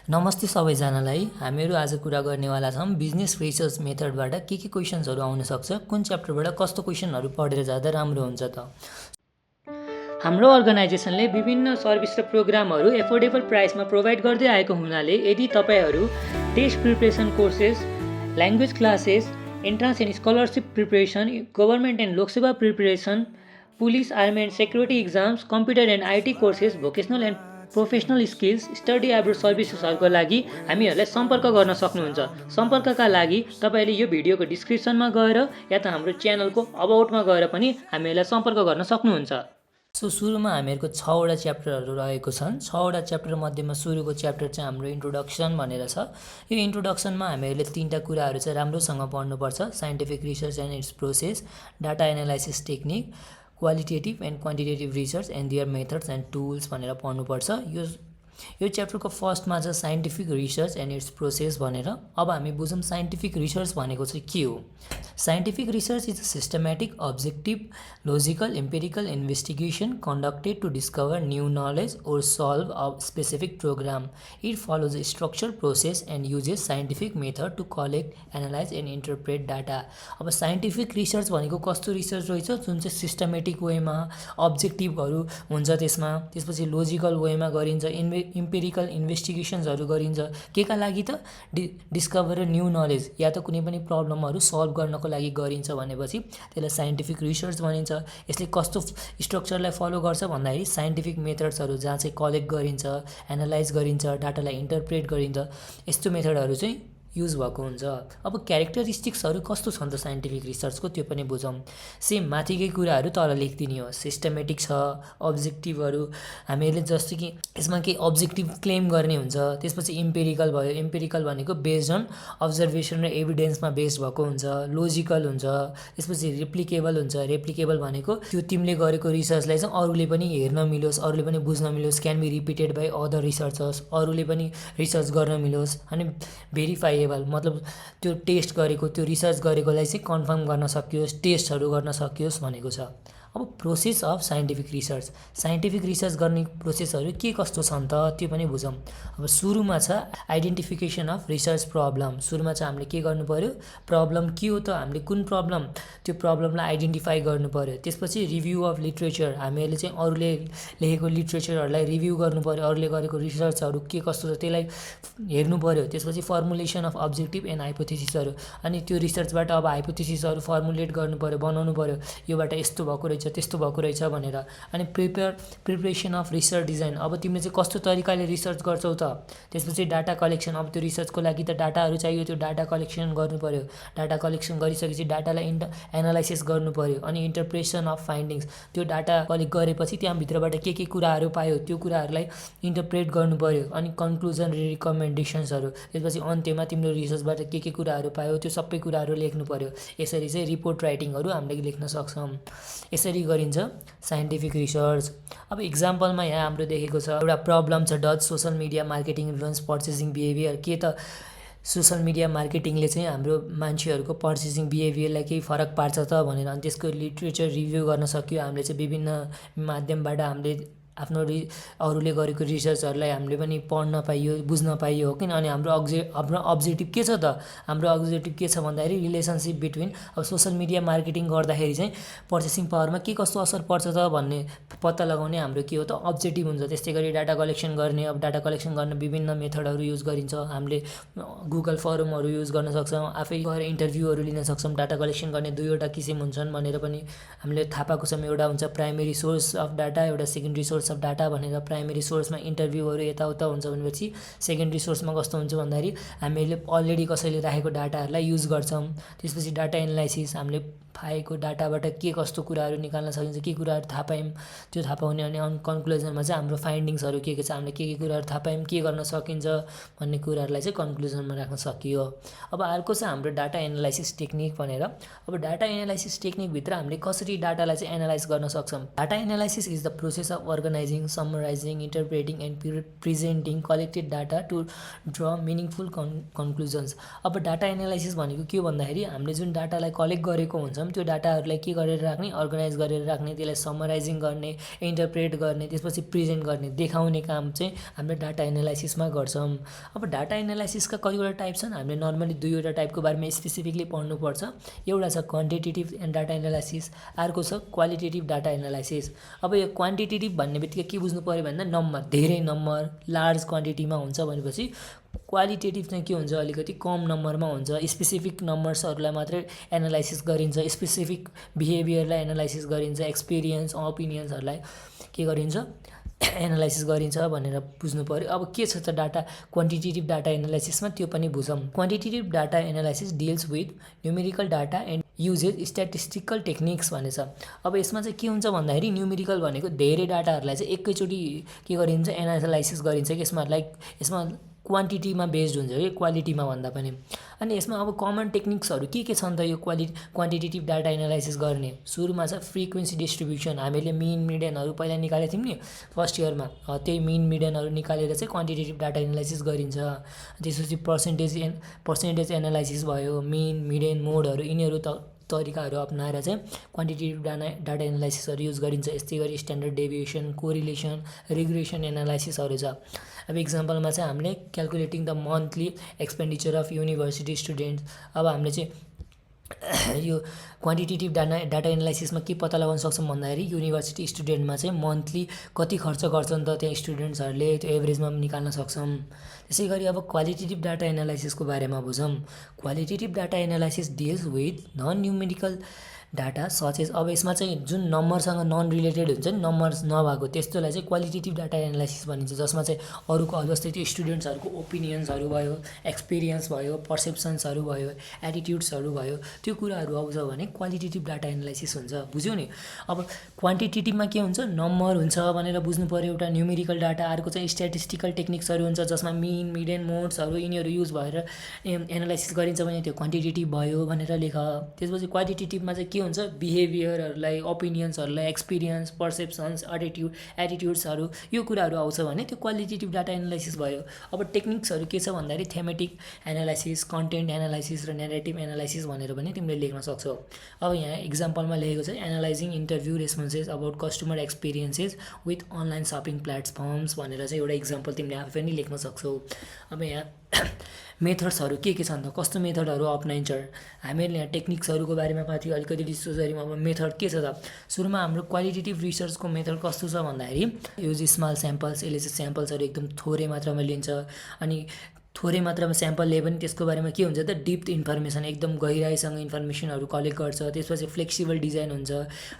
नमस्ते सबैजनालाई। हामीहरू आज कुरा गर्नेवाला छौँ बिजनेस रिसर्च मेथडबाट के क्वेसन्सहरू आउन सक्छ, कुन च्याप्टरबाट कस्तो क्वेसनहरू पढेर जाँदा राम्रो हुन्छ त। हाम्रो अर्गनाइजेसनले विभिन्न सर्भिस र प्रोग्रामहरू एफोर्डेबल प्राइसमा प्रोभाइड गर्दै आएको हुनाले यदि तपाईँहरू test preparation courses, language classes, entrance and scholarship preparation, government and लोकसेवा preparation, police, army and security exams, computer and IT courses, vocational and professional skills, study abroad सर्भिसेसहरूको लागि हामीहरूलाई सम्पर्क गर्न सक्नुहुन्छ। सम्पर्कका लागि तपाईँले यो भिडियोको डिस्क्रिप्सनमा गएर या त हाम्रो च्यानलको अबाउटमा गएर पनि हामीहरूलाई सम्पर्क गर्न सक्नुहुन्छ। सो सुरुमा हामीहरूको 6वटा च्याप्टरहरू रहेको छन्। 6वटा च्याप्टर मध्येमा सुरुको च्याप्टर चाहिँ हाम्रो इन्ट्रोडक्सन भनेर छ। यो इन्ट्रोडक्सनमा हामीहरूले 3टा कुराहरू चाहिँ राम्रोसँग पढ्नुपर्छ। Scientific research and its process, data analysis technique, qualitative and quantitative research and their methods and tools भनेर पढ्नुपर्छ। यो च्याप्टरको फर्स्टमा छ scientific research and its process भनेर। अब हामी बुझौँ साइन्टिफिक रिसर्च भनेको चाहिँ के हो। Scientific research is a systematic, objective, logical, empirical investigation conducted to discover new knowledge or solve a specific program. It follows a structured process and uses scientific method to collect, analyze and interpret data. अब scientific research भनेको कस्तो research रहेछ जुन चाहिँ systematic वेमा अब्जेक्टिभहरू हुन्छ त्यसपछि logical वेमा गरिन्छ, इम्पेरिकल इन्भेस्टिगेसन्सहरू गरिन्छ। के का लागि त डिस्कभर न्यू नलेज या त कुनै पनि प्रब्लमहरू सल्भ गर्नको लागि गरिन्छ भनेपछि त्यसलाई साइन्टिफिक रिसर्च भनिन्छ। यसले कस्तो स्ट्रक्चरलाई फलो गर्छ भन्दाखेरि साइन्टिफिक मेथड्सहरू जहाँ चाहिँ कलेक्ट गरिन्छ, एनालाइज गरिन्छ, डाटालाई इन्टरप्रेट गरिन्छ, यस्तो मेथडहरू चाहिँ युज भएको हुन्छ। अब क्यारेक्टरिस्टिक्सहरू कस्तो छन् त साइन्टिफिक रिसर्चको त्यो पनि बुझौँ। सेम माथिकै कुराहरू तल लेखिदिने हो। सिस्टमेटिक छ, अब्जेक्टिभहरू हामीहरूले जस्तो कि यसमा केही अब्जेक्टिभ क्लेम गर्ने हुन्छ। त्यसपछि इम्पेरिकल भयो। इम्पेरिकल भनेको बेस्ड अन अब्जर्भेसन र एभिडेन्समा बेस्ड भएको हुन्छ। लोजिकल हुन्छ। त्यसपछि रेप्लिकेबल हुन्छ। रेप्लिकेबल भनेको त्यो तिमीले गरेको रिसर्चलाई चाहिँ अरूले पनि हेर्न मिलोस्, अरूले पनि बुझ्न मिलोस्, can be repeated by other researchers, अरूले पनि रिसर्च गर्न मिलोस्। अनि भेरिफाई मतलब त्यो टेस्ट गरेको, त्यो रिसर्च गरेकोलाई चाहिँ कन्फर्म गर्न सकियोस्, टेस्टहरू गर्न सकियोस् भनेको छ। अब process of scientific research, scientific research गर्ने प्रोसेसहरू के कस्तो छन् त त्यो पनि बुझौँ। अब सुरुमा छ आइडेन्टिफिकेसन अफ रिसर्च प्रब्लम। सुरुमा चाहिँ हामीले के गर्नु पर्यो, प्रब्लम के हो त, हामीले कुन प्रब्लम, त्यो प्रब्लमलाई आइडेन्टिफाई गर्नु पर्यो। त्यसपछि रिभ्यू अफ लिट्रेचर, हामीहरूले चाहिँ अरूले लेखेको लिट्रेचरहरूलाई रिभ्यू गर्नु पर्यो, अरूले गरेको रिसर्चहरू के कस्तो छ त्यसलाई हेर्नु पर्यो। त्यसपछि फर्मुलेसन अफ अब्जेक्टिभ एन्ड हाइपोथेसिसहरू, अनि त्यो रिसर्चबाट अब हाइपोथेसिसहरू फर्मुलेट गर्नु पर्यो, बनाउनु पर्यो, योबाट यस्तो भएको रहेछ, त्यस्तो भएको रहेछ भनेर। अनि प्रिपरेसन अफ रिसर्च डिजाइन, अब तिमीले चाहिँ कस्तो तरिकाले रिसर्च गर्छौ त। त्यसपछि डाटा कलेक्सन, अब त्यो रिसर्चको लागि त डाटाहरू चाहियो, त्यो डाटा कलेक्सन गर्नु पर्यो। डाटा कलेक्सन गरिसकेपछि डाटालाई एनालाइसिस गर्नु पर्यो। अनि इन्टरप्रेसन अफ फाइन्डिङ्स, त्यो डाटा कलेक्ट गरेपछि त्यहाँभित्रबाट के कुराहरू पायो त्यो कुराहरूलाई इन्टरप्रेट गर्नु पर्यो। अनि कन्क्लुजन र रिकमेन्डेसन्सहरू, त्यसपछि अन्त्यमा तिम्रो रिसर्चबाट के कुराहरू पायो त्यो सबै कुराहरू लेख्नु पर्यो। यसरी चाहिँ रिपोर्ट राइटिङहरू हामीले लेख्न सक्छौँ। यसरी गरिन्छ साइन्टिफिक रिसर्च। अब इक्जाम्पलमा यहाँ हाम्रो देखेको छ एउटा प्रब्लम छ, does social media marketing influence purchasing behaviour. के त सोसल मिडिया मार्केटिङले चाहिँ हाम्रो मान्छेहरूको पर्चेसिङ बिहेभियरलाई केही फरक पार्छ त भनेर। अनि त्यसको लिट्रेचर रिभ्यू गर्न सक्यो हामीले चाहिँ। विभिन्न माध्यमबाट हामीले आफ्नो अरूले गरेको रिसर्चहरूलाई हामीले पनि पढ्न पाइयो, बुझ्न पाइयो हो किन। अनि हाम्रो अब्जेक्टिभ के छ त, हाम्रो अब्जेक्टिभ के छ भन्दाखेरि रिलेसनसिप बिट्विन अब सोसल मिडिया मार्केटिङ गर्दाखेरि चाहिँ पर्चेसिङ पावरमा के कस्तो असर पर्छ त भन्ने पत्ता लगाउने हाम्रो के हो त अब्जेक्टिभ हुन्छ। त्यस्तै गरी डाटा कलेक्सन गर्ने, अब डाटा कलेक्सन गर्न विभिन्न मेथडहरू युज गरिन्छ। हामीले गुगल फर्महरू युज गर्न सक्छौँ, आफै गएर इन्टरभ्यूहरू लिन सक्छौँ। डाटा कलेक्सन गर्ने 2वटा किसिम हुन्छन् भनेर पनि हामीले थाहा पाएको छौँ। एउटा हुन्छ प्राइमेरी सोर्स अफ डाटा, एउटा सेकेन्डरी सोर्स अफ डाटा भनेर। प्राइमेरी सोर्समा इन्टरभ्यूहरू यताउता हुन्छ भनेपछि सेकेन्डरी सोर्समा कस्तो हुन्छ भन्दाखेरि हामीले अलरेडी कसैले राखेको डाटाहरूलाई युज गर्छौँ। त्यसपछि डाटा एनालाइसिस, हामीले पाएको डाटाबाट के कस्तो कुराहरू निकाल्न सकिन्छ, के कुराहरू थाहा पायौँ त्यो थाहा पाउने। अनि कन्क्लुजनमा चाहिँ हाम्रो फाइन्डिङ्सहरू के छ, हामीले के कुराहरू थाहा पायौँ, के गर्न सकिन्छ भन्ने कुराहरूलाई चाहिँ कन्क्लुजनमा राख्न सकियो। अब अर्को छ हाम्रो डाटा एनालाइसिस टेक्निक भनेर। अब डाटा एनालाइसिस टेक्निकभित्र हामीले कसरी डाटालाई चाहिँ एनालाइज गर्न सक्छौँ। Data analysis is the process of organising organizing, summarizing, interpreting and presenting collected data to draw meaningful conclusions. अब डाटा एनालाइसिस भनेको के भन्दाखेरि हामीले जुन डाटालाई कलेक्ट गरेको हुन्छौँ त्यो डाटाहरूलाई के गरेर राख्ने, अर्गनाइज गरेर राख्ने, त्यसलाई समराइजिङ गर्ने, इन्टरप्रेट गर्ने, त्यसपछि प्रेजेन्ट गर्ने, देखाउने काम चाहिँ हामीले डाटा एनालाइसिसमा गर्छौँ। अब डाटा एनालाइसिसका कतिवटा टाइप छन्, हामीले नर्मली दुईवटा टाइपको बारेमा स्पेसिफिकली पढ्नुपर्छ। एउटा छ क्वान्टिटेटिभ डाटा एनालाइसिस, अर्को छ क्वालिटेटिभ डाटा एनालाइसिस। अब यो क्वान्टिटेटिभ भन्ने बित्तिकै के बुझ्नु पऱ्यो भन्दा नम्बर, धेरै नम्बर, लार्ज क्वान्टिटीमा हुन्छ भनेपछि क्वालिटेटिभ चाहिँ के हुन्छ, अलिकति कम नम्बरमा हुन्छ, स्पेसिफिक नम्बर्सहरूलाई मात्रै एनालाइसिस गरिन्छ, स्पेसिफिक बिहेभियरलाई एनालाइसिस गरिन्छ, एक्सपिरियन्स ओपिनियन्सहरूलाई के गरिन्छ, एनालाइसिस गरिन्छ भनेर बुझ्नु पऱ्यो। अब के छ त डाटा क्वान्टिटेटिभ डाटा एनालाइसिसमा त्यो पनि बुझौँ। Quantitative data analysis deals with numerical data and uses statistical techniques भनेछ। अब यसमा चाहिँ के हुन्छ भन्दाखेरि न्युमेरिकल भनेको धेरै डाटाहरूलाई चाहिँ एकैचोटि के गरिन्छ, एनालाइसिस गरिन्छ कि यसमा क्वान्टिटीमा बेस्ड हुन्छ कि क्वालिटीमा भन्दा पनि। अनि यसमा अब कमन टेक्निक्सहरू के छन् त यो क्वान्टिटेटिभ डाटा एनालाइसिस गर्ने? सुरुमा छ फ्रिक्वेन्सी डिस्ट्रिब्युसन, हामीले मिन मिडियनहरू पहिला निकालेको थियौँ नि फर्स्ट इयरमा, त्यही मिन मिडियनहरू निकालेर चाहिँ क्वान्टिटेटिभ डाटा एनालाइसिस गरिन्छ। त्यसपछि पर्सेन्टेज एनालाइसिस भयो, मिन मिडियन मोडहरू, यिनीहरू तरिकाहरू अप्नाएर चाहिँ क्वान्टिटेटिभ डाटा एनालाइसिसहरू युज गरिन्छ। यस्तै गरी स्ट्यान्डर्ड डेभिएसन, कोरिलेसन, रिग्रेसन एनालाइसिसहरू छ। अब इक्जाम्पलमा चाहिँ हामीले calculating the monthly expenditure of university students, अब हामीले चाहिँ यो क्वान्टिटेटिभ डाटा एनालाइसिसमा के पत्ता लगाउन सक्छौँ भन्दाखेरि युनिभर्सिटी स्टुडेन्टमा चाहिँ मन्थली कति खर्च गर्छन् त त्यहाँ स्टुडेन्ट्सहरूले, त्यो एभरेजमा पनि निकाल्न सक्छौँ। त्यसै गरी अब क्वालिटेटिभ डाटा एनालाइसिसको बारेमा बुझौँ। Qualitative data analysis deals with non numerical data such as, अब यसमा चाहिँ जुन नम्बरसँग नन रिलेटेड हुन्छ नि, नम्बर्स नभएको, त्यस्तोलाई चाहिँ क्वालिटेटिभ डाटा एनालाइसिस भनिन्छ, जसमा चाहिँ अरूको जस्तै त्यो स्टुडेन्ट्सहरूको ओपिनियन्सहरू भयो, एक्सपिरियन्स भयो, पर्सेप्सन्सहरू भयो, एटिट्युड्सहरू भयो, त्यो कुराहरू आउँछ भने क्वालिटेटिभ डाटा एनालाइसिस हुन्छ। बुझ्यौ नि? अब क्वान्टिटेटिभमा के हुन्छ, नम्बर हुन्छ भनेर बुझ्नु पऱ्यो एउटा न्युमेरिकल डाटा, अर्को चाहिँ स्ट्याटिस्टिकल टेक्निक्सहरू हुन्छ जसमा मिन मिडियन मोड्सहरू यिनीहरू युज भएर एनालाइसिस गरिन्छ भने त्यो क्वान्टिटेटिभ भयो भनेर लेख। त्यसपछि क्वालिटेटिभमा चाहिँ हुन्छ, बिहेभियरहरूलाई, ओपिनियन्सहरूलाई, एक्सपिरियन्स, पर्सेप्सन्स, एटिट्युड्सहरू, यो कुराहरू आउँछ भने त्यो क्वालिटेटिभ डाटा एनालाइसिस भयो। अब टेक्निक्सहरू के छ भन्दाखेरि थेमेटिक एनालाइसिस, कन्टेन्ट एनालाइसिस र नेरेटिभ एनालाइसिस भनेर पनि तिमीले लेख्न सक्छौ। अब यहाँ इक्जाम्पलमा लेखेको छ analysing interview responses about customer experiences with online shopping platforms भनेर चाहिँ एउटा इक्जाम्पल तिमीले आफै पनि लेख्न सक्छौ। अब यहाँ मेथड्सहरू के छन् त, कस्तो मेथडहरू अप्नाइन्छ, हामीले यहाँ टेक्निक्सहरूको बारेमा माथि अलिकति डिस्कस गऱ्यौँ। अब मेथड के छ त, सुरुमा हाम्रो क्वालिटेटिभ रिसर्चको मेथड कस्तो छ भन्दाखेरि युज स्मल स्याम्पल्स, यसले चाहिँ स्याम्पल्सहरू एकदम थोरै मात्रामा लिन्छ, अनि थोरै मात्रामा स्याम्पल लिए पनि त्यसको बारेमा के हुन्छ त, डिप्थ इन्फर्मेसन, एकदम गहिराइसँग इन्फर्मेसनहरू कलेक्ट गर्छ। त्यसपछि फ्लेक्सिबल डिजाइन हुन्छ,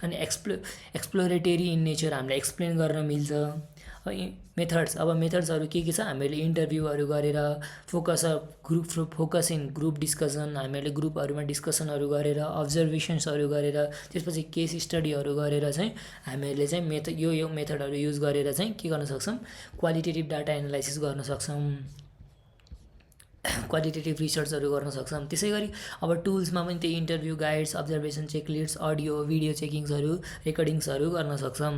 अनि एक्सप्लोरेटरी इन नेचर, हामीले एक्सप्लेन गर्न मिल्छ। मेथड्स, अब मेथड्सहरू के छ, हामीले इन्टरभ्यूहरू गरेर, फोकस इन ग्रुप डिस्कसन, हामीले ग्रुपहरूमा डिस्कसनहरू गरेर, अब्जर्भेसन्सहरू गरेर, त्यसपछि केस स्टडीहरू गरेर चाहिँ हामीले चाहिँ यो मेथडहरू युज गरेर चाहिँ के गर्न सक्छौँ, क्वालिटेटिभ डाटा एनालाइसिस गर्न सक्छौँ, क्वालिटेटिभ रिसर्चहरू गर्न सक्छौँ। त्यसै गरी अब टुल्समा पनि त्यही interview guides, observation checklist, audio video चेकिङ्सहरू, रेकर्डिङ्सहरू गर्न सक्छौँ।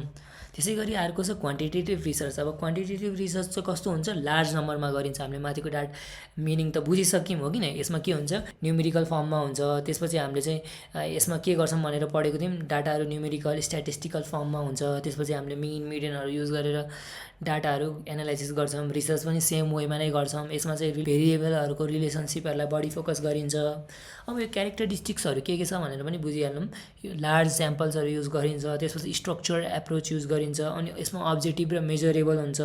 त्यसै गरी अर्को छ क्वान्टिटेटिभ रिसर्च। अब क्वान्टिटेटिभ रिसर्च चाहिँ कस्तो हुन्छ, लार्ज नम्बरमा गरिन्छ। हामीले माथिको मिनिङ त बुझिसक्यौँ हो किन, यसमा के हुन्छ, न्युमेरिकल फर्ममा हुन्छ। त्यसपछि हामीले चाहिँ यसमा के गर्छौँ भनेर पढेको थियौँ, डाटाहरू न्युमेरिकल स्ट्याटिस्टिकल फर्ममा हुन्छ। त्यसपछि हामीले मिन मिडियनहरू युज गरेर डाटाहरू एनालाइसिस गर्छौँ। रिसर्च पनि सेम वेमा नै गर्छौँ। यसमा चाहिँ भेरिएबलहरूको रिलेसनसिपहरूलाई बढी फोकस गरिन्छ। अब यो क्यारेक्टरिस्टिक्सहरू के छ भनेर पनि बुझिहाल्नु। यो लार्ज स्याम्पल्सहरू युज गरिन्छ, त्यसपछि स्ट्रक्चर एप्रोच युज गरिन्छ, अनि यसमा अब्जेक्टिभ र मेजरेबल हुन्छ।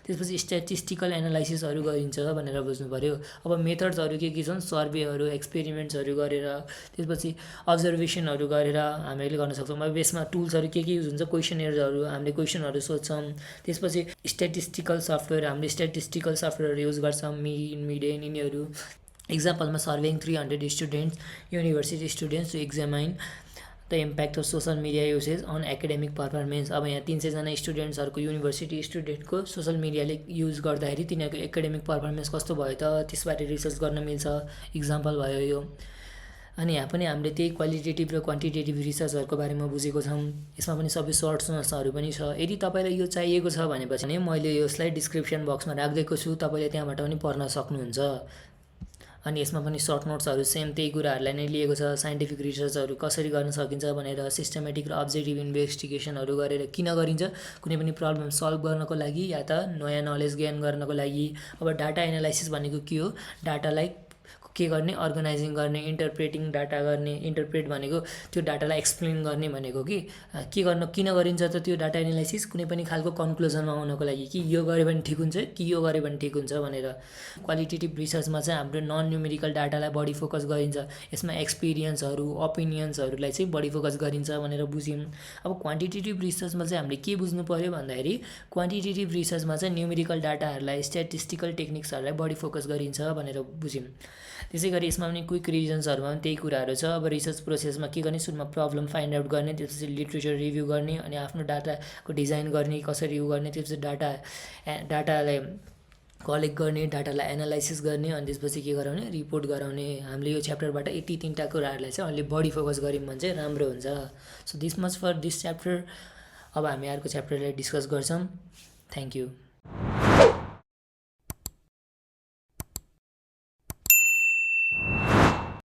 त्यसपछि स्ट्याटिस्टिकल एनालाइसिसहरू गरिन्छ भनेर बुझ्नु पऱ्यो। अब मेथड्सहरू के छन्, सर्वेहरू, एक्सपेरिमेन्ट्सहरू गरेर, त्यसपछि अब्जर्भेसनहरू गरेर हामीले गर्न सक्छौँ। अब यसमा टुल्सहरू के युज हुन्छ, क्वेसनहरू, हामीले क्वेसनहरू सोध्छौँ। त्यसपछि स्ट्याटिस्टिकल सफ्टवेयर, हामीले स्ट्याटिस्टिकल सफ्टवेयर युज गर्छौँ, मिन मिडियन यिनीहरू। इक्जाम्पलमा surveying 300 students, university students to examine the impact of social media usage on academic performance. अब यहाँ 300जना स्टुडेन्ट्सहरूको, युनिभर्सिटी स्टुडेन्टको सोसल मिडियाले युज गर्दाखेरि तिनीहरूको एकाडेमिक पर्फर्मेन्स कस्तो भयो त, त्यसबारे रिसर्च गर्न मिल्छ। इक्जाम्पल भयो यो। अनि यहाँ पनि हामीले त्यही क्वालिटेटिभ र क्वान्टिटेटिभ रिसर्चहरूको बारेमा बुझेको छौँ। यसमा पनि सबै सर्ट्स नोट्सहरू पनि छ। यदि तपाईँलाई यो चाहिएको छ भनेपछि नै मैले यसलाई डिस्क्रिप्सन बक्समा राखिदिएको छु, तपाईँले त्यहाँबाट पनि पढ्न सक्नुहुन्छ। अनि यसमा पनि सर्ट नोट्सहरू सेम त्यही कुराहरूलाई नै लिएको छ। साइन्टिफिक रिसर्चहरू कसरी गर्न सकिन्छ भनेर, सिस्टमेटिक र अब्जेक्टिभ इन्भेस्टिगेसनहरू गरेर किन गरिन्छ, कुनै पनि प्रब्लम सल्भ गर्नको लागि या त नयाँ नलेज गेन गर्नको लागि। अब डाटा एनालाइसिस भनेको के हो? डाटालाई के गर्ने, अर्गनाइजिङ गर्ने, इन्टरप्रेटिङ डाटा गर्ने। इन्टरप्रेट भनेको त्यो डाटालाई एक्सप्लेन गर्ने भनेको कि के गर्न किन गरिन्छ त त्यो डाटा एनालाइसिस? कुनै पनि खालको कन्क्लुजनमा आउनको लागि कि यो गऱ्यो भने ठिक हुन्छ कि यो गऱ्यो भने ठिक हुन्छ भनेर। क्वालिटेटिभ रिसर्चमा चाहिँ हाम्रो नन न्युमेरिकल डाटालाई बढी फोकस गरिन्छ। यसमा एक्सपिरियन्सहरू, ओपिनियन्सहरूलाई चाहिँ बढी फोकस गरिन्छ भनेर बुझ्यौँ। अब क्वान्टिटेटिभ रिसर्चमा चाहिँ हामीले के बुझ्नु पऱ्यो भन्दाखेरि, क्वान्टिटेटिभ रिसर्चमा चाहिँ न्युमेरिकल डाटाहरूलाई, स्ट्याटिस्टिकल टेक्निक्सहरूलाई बढी फोकस गरिन्छ भनेर बुझ्यौँ। त्यसै गरी यसमा पनि क्विक रिजन्सहरूमा पनि त्यही कुराहरू छ। अब रिसर्च प्रोसेसमा के गर्ने, सुरुमा प्रब्लम फाइन्ड आउट गर्ने, त्यसपछि लिट्रेचर रिभ्यू गर्ने, अनि आफ्नो डाटाको डिजाइन गर्ने, कसरी गर्ने, त्यसपछि डाटालाई कलेक्ट गर्ने, डाटालाई एनालाइसिस गर्ने, अनि त्यसपछि के गराउने, रिपोर्ट गराउने। हामीले यो च्याप्टरबाट यति 3टा कुराहरूलाई चाहिँ अलि बढी फोकस गऱ्यौँ भने चाहिँ राम्रो हुन्छ। So this much for this chapter. अब हामी अर्को च्याप्टरलाई डिस्कस गर्छौँ। Thank you.